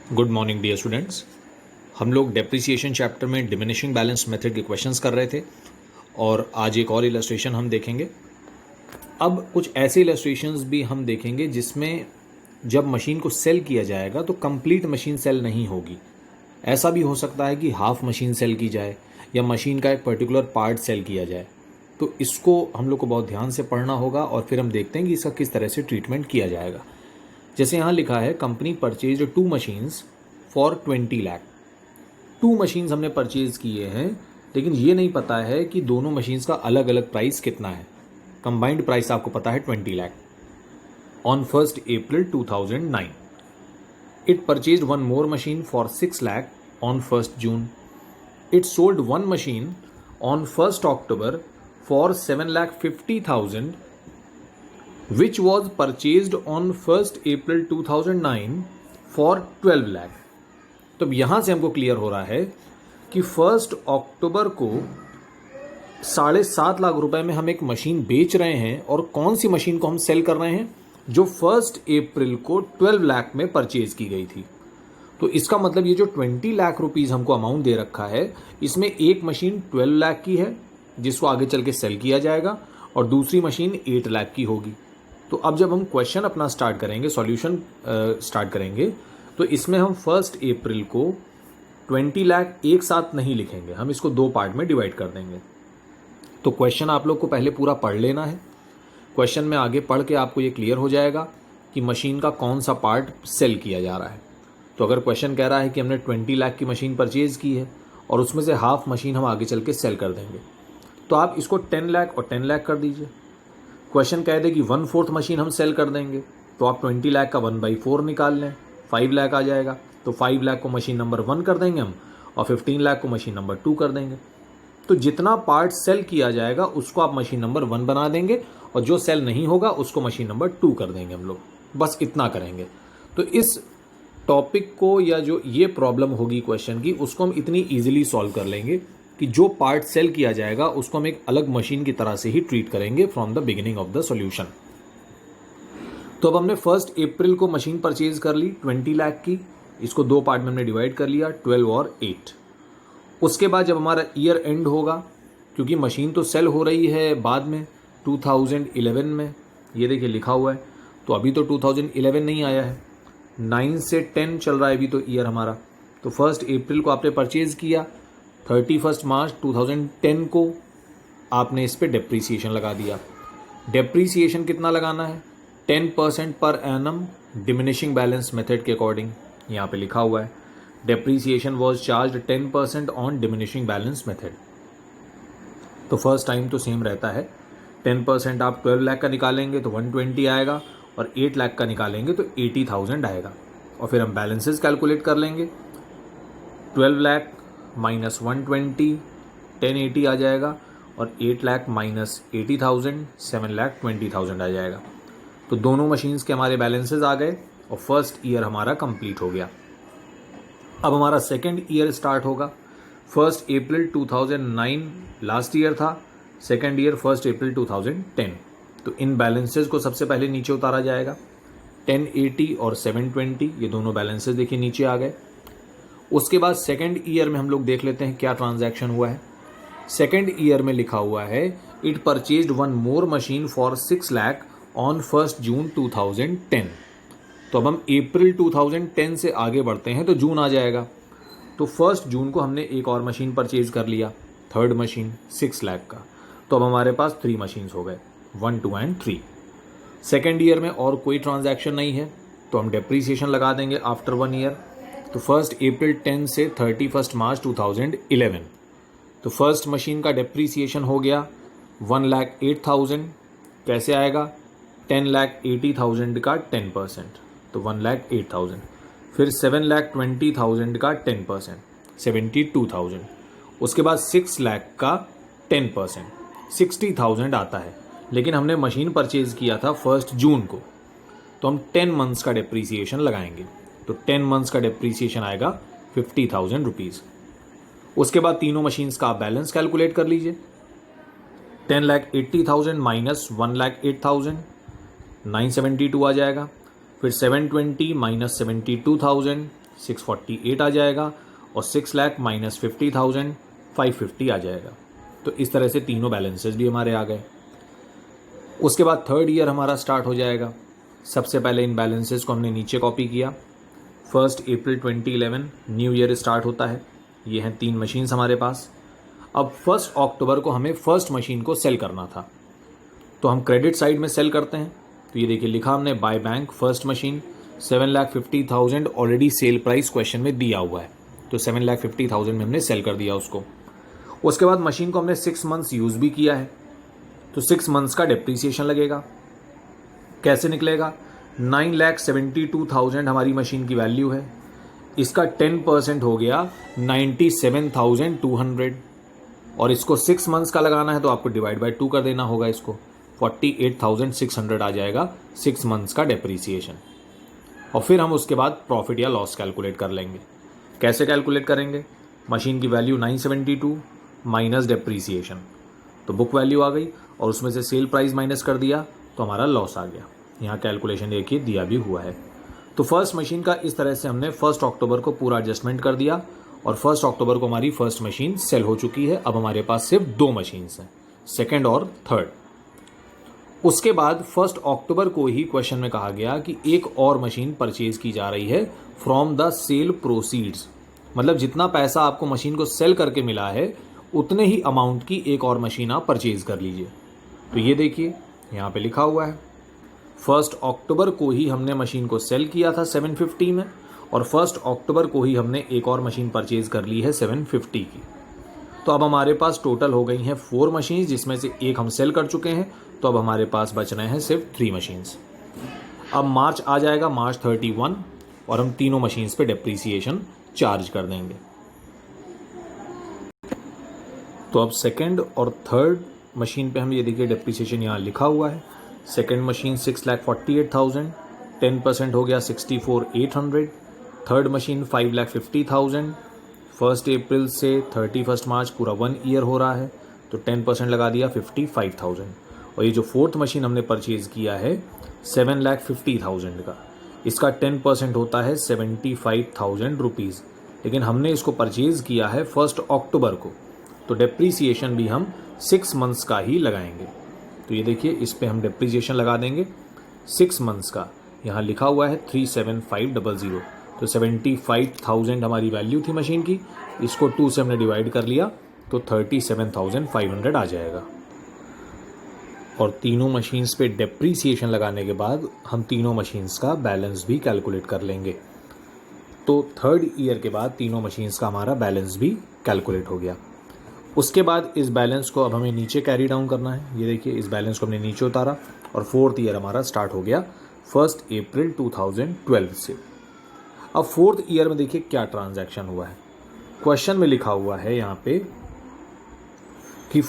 Good morning dear students. हम लोग depreciation chapter में डिमिनिशिंग बैलेंस मेथड के क्वेश्चंस कर रहे थे और आज एक और इलस्ट्रेशन हम देखेंगे। अब कुछ ऐसे इलस्ट्रेशंस भी हम देखेंगे जिसमें जब मशीन को सेल किया जाएगा तो कंप्लीट मशीन सेल नहीं होगी। ऐसा भी हो सकता है कि हाफ मशीन सेल की जाए या मशीन का एक पर्टिकुलर पार्ट सेल किया जाए। तो इसको हम लोग को बहुत ध्यान से पढ़ना होगा और फिर हम देखते हैं कि इसका किस तरह से ट्रीटमेंट किया जाएगा। जैसे यहाँ लिखा है company purchase 2 machines for 20 lakh. 2 machines हमने परचेज किए हैं, लेकिन ये नहीं पता है कि दोनों मशीन्स का अलग अलग प्राइस कितना है। कंबाइंड प्राइस आपको पता है 20 lakh. On 1st April 2009 it purchase 1 more machine for 6 lakh on 1st June. It sold 1 machine on 1st October for 7,50,000 which was purchased on 1st April 2009 for 12 lakh. तो अब यहां से हमको क्लियर हो रहा है कि 1 अक्टूबर को 7.5 लाख रुपए में हम एक मशीन बेच रहे हैं और कौन सी मशीन को हम सेल कर रहे हैं जो 1 अप्रैल को 12 लाख में परचेज की गई थी। तो इसका मतलब ये जो 20 लाख रुपीस हमको अमाउंट दे रखा है, इसमें एक मशीन 12 लाख की है जिसको आगे चल के सेल किया जाएगा और दूसरी मशीन 8 लाख की होगी। तो अब जब हम क्वेश्चन अपना स्टार्ट करेंगे, सॉल्यूशन स्टार्ट करेंगे, तो इसमें हम 1 अप्रैल को 20 लाख एक साथ नहीं लिखेंगे, हम इसको 2 पार्ट में डिवाइड कर देंगे। तो क्वेश्चन आप लोग को पहले पूरा पढ़ लेना है। क्वेश्चन में आगे पढ़ के आपको ये क्लियर हो जाएगा कि मशीन का कौन सा पार्ट सेल किया जा रहा है। तो अगर क्वेश्चन कह रहा है कि हमने 20 लाख की मशीन परचेज की है और उसमें से हाफ मशीन हम आगे चल के सेल कर देंगे, तो आप इसको 10 लाख और 10 लाख कर दीजिए। क्वेश्चन कह दे कि 1/4 मशीन हम सेल कर देंगे, तो आप 20 लाख का 1/4 निकाल लें, 5 लाख आ जाएगा। तो 5 लाख को मशीन नंबर 1 कर देंगे हम और 15 लाख को मशीन नंबर 2 कर देंगे। तो जितना पार्ट सेल किया जाएगा उसको आप मशीन नंबर 1 बना देंगे और जो सेल नहीं होगा उसको मशीन नंबर 2 कर देंगे हम लोग। बस इतना करेंगे। तो इस टॉपिक को या जो ये प्रॉब्लम होगी क्वेश्चन की, उसको हम इतनी ईजिली सॉल्व कर लेंगे कि जो पार्ट सेल किया जाएगा उसको हम एक अलग मशीन की तरह से ही ट्रीट करेंगे from the beginning of the solution. तो अब हमने 1 अप्रैल को मशीन परचेज कर ली 20 लाख की, इसको 2 पार्ट में हमने डिवाइड कर लिया, 12 और 8। उसके बाद जब हमारा ईयर एंड होगा, क्योंकि मशीन तो सेल हो रही है बाद में 2011 में, ये देखिए लिखा हुआ है, तो अभी तो 2011 नहीं आया है, 9 से 10 चल रहा है अभी तो ईयर हमारा। तो 1 अप्रैल को आपने परचेज किया, 31 मार्च 2010 को आपने इस पर डेप्रीसिएशन लगा दिया। डेप्रीसिएशन कितना लगाना है? 10% per annum diminishing balance method के अकॉर्डिंग। यहाँ पे लिखा हुआ है depreciation was charge 10% on diminishing balance method. तो फर्स्ट टाइम तो सेम रहता है, 10% आप 12 लाख का निकालेंगे तो 120 आएगा और 8 लाख का निकालेंगे तो 80,000 आएगा। और फिर हम बैलेंसेस कैलकुलेट कर लेंगे, 12 लाख माइनस 120 1080 आ जाएगा और 8 लाख माइनस 80,000 7,20,000 आ जाएगा। तो दोनों मशीन्स के हमारे बैलेंसेस आ गए और फर्स्ट ईयर हमारा कंप्लीट हो गया। अब हमारा सेकेंड ईयर स्टार्ट होगा। 1 अप्रैल 2009 लास्ट ईयर था, सेकेंड ईयर 1 अप्रैल 2010। तो इन बैलेंसेस को सबसे पहले नीचे उतारा जाएगा, 1080 और 720, ये दोनों बैलेंसेस देखिए नीचे आ गए। उसके बाद सेकेंड ईयर में हम लोग देख लेते हैं क्या ट्रांजैक्शन हुआ है। सेकेंड ईयर में लिखा हुआ है it purchased 1 more machine for 6 lakh on 1 जून 2010। तो अब हम अप्रैल 2010 से आगे बढ़ते हैं तो जून आ जाएगा। तो 1 जून को हमने एक और मशीन परचेज कर लिया, थर्ड मशीन 6 लाख का। तो अब हमारे पास 3 मशीन्स हो गए, 1 2 एंड 3। सेकेंड ईयर में और कोई ट्रांजैक्शन नहीं है तो हम डेप्रीसिएशन लगा देंगे आफ्टर 1 ईयर। तो 1 अप्रैल 10 से 31 मार्च 2011। तो फर्स्ट मशीन का डेप्रीसिएशन हो गया 1,08,000। कैसे आएगा? 10,80,000 का 10%, तो 1,08,000। फिर 7,20,000 का 10%, 72,000। उसके बाद 6 लाख का 10%, 60,000 आता है। लेकिन हमने मशीन परचेज किया था 1 जून को, तो हम 10 मंथ्स का डेप्रीसिएशन लगाएंगे। तो 10 मंथ्स का डेप्रीसिएशन आएगा 50,000 रुपीज़। उसके बाद तीनों मशीन्स का आप बैलेंस कैलकुलेट कर लीजिए, 10,80,000 माइनस 1,08,000, 972 आ जाएगा। फिर 720 माइनस 72,000, 648 आ जाएगा और 6 लाख माइनस 50,000 550 आ जाएगा। तो इस तरह से तीनों बैलेंसेस भी हमारे आ गए। उसके बाद थर्ड ईयर हमारा स्टार्ट हो जाएगा। सबसे पहले इन बैलेंसेस को हमने नीचे कॉपी किया। 1 अप्रैल 2011 न्यू ईयर स्टार्ट होता है। ये हैं 3 मशीन्स हमारे पास। अब 1 अक्टूबर को हमें फर्स्ट मशीन को सेल करना था, तो हम क्रेडिट साइड में सेल करते हैं। तो ये देखिए लिखा हमने by bank first machine 7,50,000 already sale price question में दिया हुआ है, तो 7,50,000 में हमने सेल कर दिया उसको। उसके बाद मशीन को हमने 6 मंथ्स यूज़ भी किया है, तो 6 मंथ्स का डिप्रिसिएशन लगेगा। कैसे निकलेगा? 9,72,000 हमारी मशीन की वैल्यू है, इसका 10% हो गया 97,200 और इसको 6 मंथ्स का लगाना है तो आपको डिवाइड बाय 2 कर देना होगा। इसको 48,600 आ जाएगा 6 मंथ्स का डिप्रिसिएशन। और फिर हम उसके बाद प्रॉफिट या लॉस कैलकुलेट कर लेंगे। कैसे कैलकुलेट करेंगे? मशीन की वैल्यू 972 माइनस डिप्रिसिएशन, तो बुक वैल्यू आ गई और उसमें से सेल प्राइस माइनस कर दिया तो हमारा लॉस आ गया। यहाँ कैलकुलेशन देखिए दिया भी हुआ है। तो फर्स्ट मशीन का इस तरह से हमने 1 अक्टूबर को पूरा एडजस्टमेंट कर दिया और 1 अक्टूबर को हमारी फर्स्ट मशीन सेल हो चुकी है। अब हमारे पास सिर्फ 2 मशीन्स हैं, सेकेंड और थर्ड। उसके बाद 1 अक्टूबर को ही क्वेश्चन में कहा गया कि एक और मशीन परचेज की जा रही है फ्रॉम द सेल प्रोसीड्स, मतलब जितना पैसा आपको मशीन को सेल करके मिला है उतने ही अमाउंट की एक और मशीन आप परचेज कर लीजिए। तो ये देखिए यहाँ पे लिखा हुआ है 1 अक्टूबर को ही हमने मशीन को सेल किया था 750 में और 1 अक्टूबर को ही हमने एक और मशीन परचेज कर ली है 750 की। तो अब हमारे पास टोटल हो गई हैं 4 मशीन, जिसमें से एक हम सेल कर चुके हैं, तो अब हमारे पास बच रहे हैं सिर्फ 3 मशीन्स। अब मार्च आ जाएगा, मार्च 31, और हम तीनों मशीन्स पे डिप्रिसिएशन चार्ज कर देंगे। तो अब सेकेंड और थर्ड मशीन पे हम ये देखिए डिप्रिसिएशन यहाँ लिखा हुआ है। सेकेंड मशीन 6,48,000, 10% हो गया 64,800। थर्ड मशीन 5,50,000, 1 अप्रैल से 31 मार्च पूरा 1 ईयर हो रहा है, तो 10% लगा दिया 55,000। और ये जो फोर्थ मशीन हमने परचेज किया है 7,50,000 का, इसका 10% होता है 75,000 रुपीज़, लेकिन हमने इसको परचेज किया है 1 अक्टूबर को, तो डिप्रिसिएशन भी हम 6 मंथ्स का ही लगाएंगे। तो ये देखिए इस पे हम डिप्रिसिएशन लगा देंगे 6 मंथ्स का। यहाँ लिखा हुआ है 37500, तो 75,000 हमारी वैल्यू थी मशीन की, इसको 2 से हमने डिवाइड कर लिया तो 37,500 आ जाएगा। और तीनों मशीन्स पे डिप्रिसिएशन लगाने के बाद हम तीनों मशीन्स का बैलेंस भी कैलकुलेट कर लेंगे। तो थर्ड ईयर के बाद तीनों मशीन्स का हमारा बैलेंस भी कैलकुलेट हो गया। उसके बाद इस बैलेंस को अब हमें नीचे कैरी डाउन करना है। ये देखिए इस बैलेंस को हमने नीचे उतारा और फोर्थ ईयर हमारा स्टार्ट हो गया 1 अप्रैल 2012 से। अब फोर्थ ईयर में देखिए क्या ट्रांजैक्शन हुआ है। क्वेश्चन में लिखा हुआ है यहाँ पे कि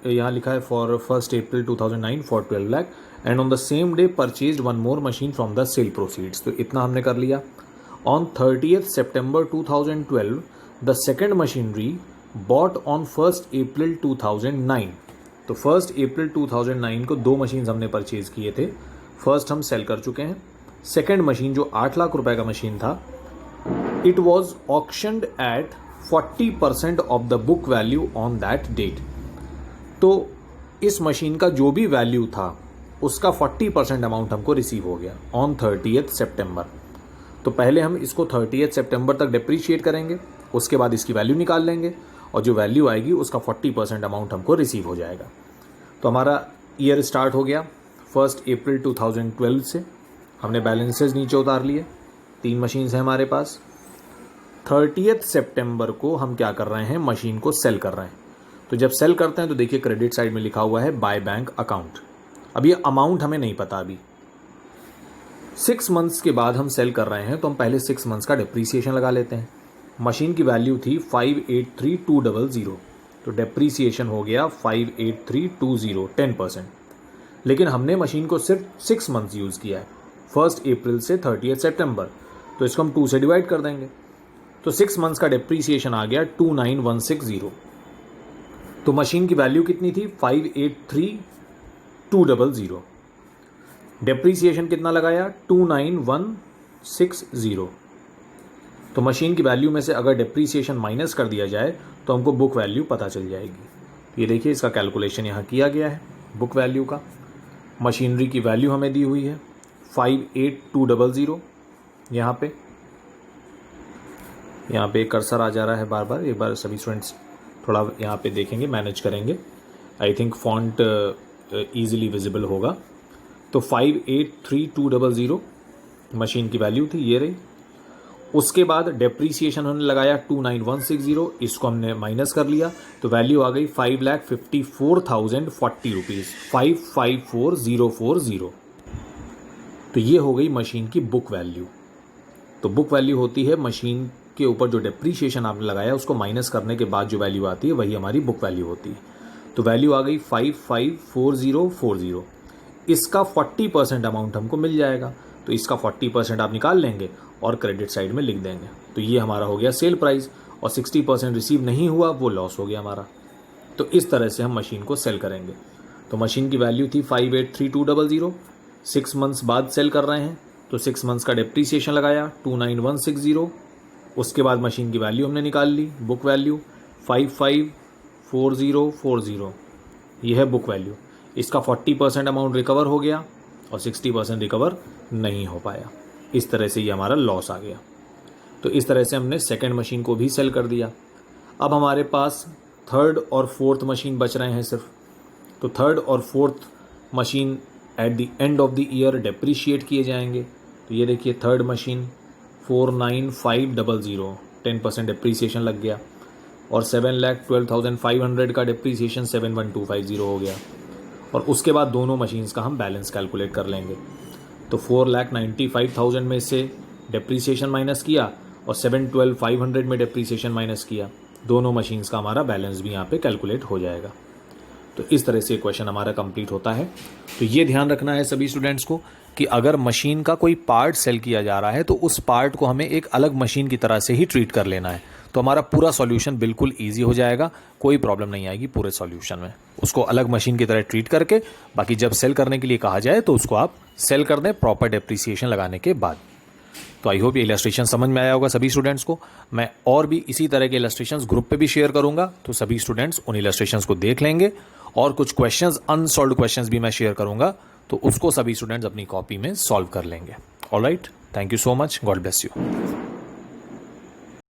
यहाँ लिखा है for 1 April 2009 for 12 lakh and on the same day purchase 1 more machine from the sale proceeds, तो इतना हमने कर लिया। On 30th September 2012 the second machinery bought on 1 April 2009, तो 1 अप्रैल 2009 को 2 मशीन हमने परचेज किए थे। फर्स्ट हम सेल कर चुके हैं। सेकेंड मशीन जो 8 लाख रुपए का मशीन था, it was auctioned at 40% off the book value on that date, तो इस मशीन का जो भी वैल्यू था उसका 40% अमाउंट हमको रिसीव हो गया ऑन 30th September। तो पहले हम इसको 30th September तक डिप्रिशिएट करेंगे, उसके बाद इसकी वैल्यू निकाल लेंगे और जो वैल्यू आएगी उसका 40% अमाउंट हमको रिसीव हो जाएगा। तो हमारा ईयर स्टार्ट हो गया 1 अप्रैल 2012 से। हमने बैलेंसेस नीचे उतार लिए, 3 मशीन्स हैं हमारे पास। 30th September को हम क्या कर रहे हैं, मशीन को सेल कर रहे हैं। तो जब सेल करते हैं तो देखिए क्रेडिट साइड में लिखा हुआ है बाय बैंक अकाउंट। अब ये अमाउंट हमें नहीं पता अभी। 6 मंथ्स के बाद हम सेल कर रहे हैं तो हम पहले 6 मंथ्स का डिप्रिसिएशन लगा लेते हैं। मशीन की वैल्यू थी 583,200, तो डिप्रिसिएशन हो गया 583,200 10%। लेकिन हमने मशीन को सिर्फ 6 मंथ्स यूज़ किया है 1 अप्रैल से 30th September, तो इसको हम 2 से डिवाइड कर देंगे तो 6 मंथ्स का डिप्रिसिएशन आ गया 29,160। तो मशीन की वैल्यू कितनी थी 583,200, डिप्रिसिएशन कितना लगाया 29,160। तो मशीन की वैल्यू में से अगर डिप्रीसिएशन माइनस कर दिया जाए तो हमको बुक वैल्यू पता चल जाएगी। ये देखिए इसका कैलकुलेशन यहाँ किया गया है बुक वैल्यू का। मशीनरी की वैल्यू हमें दी हुई है 58200। यहाँ पे कर्सर आ जा रहा है बार बार, एक बार सभी स्टूडेंट्स थोड़ा यहाँ पे देखेंगे, मैनेज करेंगे। I think font easily visible होगा। तो 583,200 मशीन की वैल्यू थी, ये रही। उसके बाद डेप्रीसिएशन हमने लगाया 29,160, इसको हमने माइनस कर लिया तो वैल्यू आ गई 5,54,040 रुपीज़, 554,040। तो ये हो गई मशीन की बुक वैल्यू। तो बुक वैल्यू होती है मशीन के ऊपर जो डेप्रीसिएशन आपने लगाया उसको माइनस करने के बाद जो वैल्यू आती है वही हमारी बुक वैल्यू होती है। तो वैल्यू आ गई 554040। इसका 40% अमाउंट हमको मिल जाएगा, तो इसका 40% आप निकाल लेंगे और क्रेडिट साइड में लिख देंगे। तो ये हमारा हो गया सेल प्राइस, और 60% रिसीव नहीं हुआ वो लॉस हो गया हमारा। तो इस तरह से हम मशीन को सेल करेंगे। तो मशीन की वैल्यू थी 583,200, 6 मंथ्स बाद सेल कर रहे हैं तो 6 मंथ्स का डिप्रीसिएशन लगाया 29,160। उसके बाद मशीन की वैल्यू हमने निकाल ली, बुक वैल्यू 554040, ये है बुक वैल्यू। इसका 40% अमाउंट रिकवर हो गया और 60% रिकवर नहीं हो पाया। इस तरह से ये हमारा लॉस आ गया। तो इस तरह से हमने सेकंड मशीन को भी सेल कर दिया। अब हमारे पास थर्ड और फोर्थ मशीन बच रहे हैं सिर्फ। तो थर्ड और fourth machine at the end of the year depreciate किए जाएंगे। तो ये देखिए थर्ड मशीन 49500, 10% डिप्रीसिएशन लग गया, और 7,12,500 का डिप्रीसिएशन 71250 हो गया। और उसके बाद दोनों मशीन्स का हम बैलेंस कैलकुलेट कर लेंगे। तो 4,95,000 में से डिप्रीसिएशन माइनस किया और 7,12,500 में डिप्रीसिएशन माइनस किया, दोनों मशीन्स का हमारा बैलेंस भी यहाँ पे कैलकुलेट हो जाएगा। तो इस तरह से क्वेश्चन हमारा कंप्लीट होता है। तो ये ध्यान रखना है सभी स्टूडेंट्स को कि अगर मशीन का कोई पार्ट सेल किया जा रहा है तो उस पार्ट को हमें एक अलग मशीन की तरह से ही ट्रीट कर लेना है। तो हमारा पूरा सॉल्यूशन बिल्कुल ईजी हो जाएगा, कोई प्रॉब्लम नहीं आएगी पूरे सॉल्यूशन में। उसको अलग मशीन की तरह ट्रीट करके बाकी जब सेल करने के लिए कहा जाए तो उसको आप सेल कर दें प्रॉपर डेप्रीसिएशन लगाने के बाद। तो आई होप ये इलस्ट्रेशन समझ में आया होगा सभी स्टूडेंट्स को। मैं और भी इसी तरह के इलस्ट्रेशंस ग्रुप पे भी शेयर करूंगा, तो सभी स्टूडेंट्स उन इलस्ट्रेशंस को देख लेंगे। और कुछ क्वेश्चंस, अनसॉल्व्ड क्वेश्चंस भी मैं शेयर करूंगा, तो उसको सभी स्टूडेंट्स अपनी कॉपी में सॉल्व कर लेंगे। Alright, thank you so much, God bless you.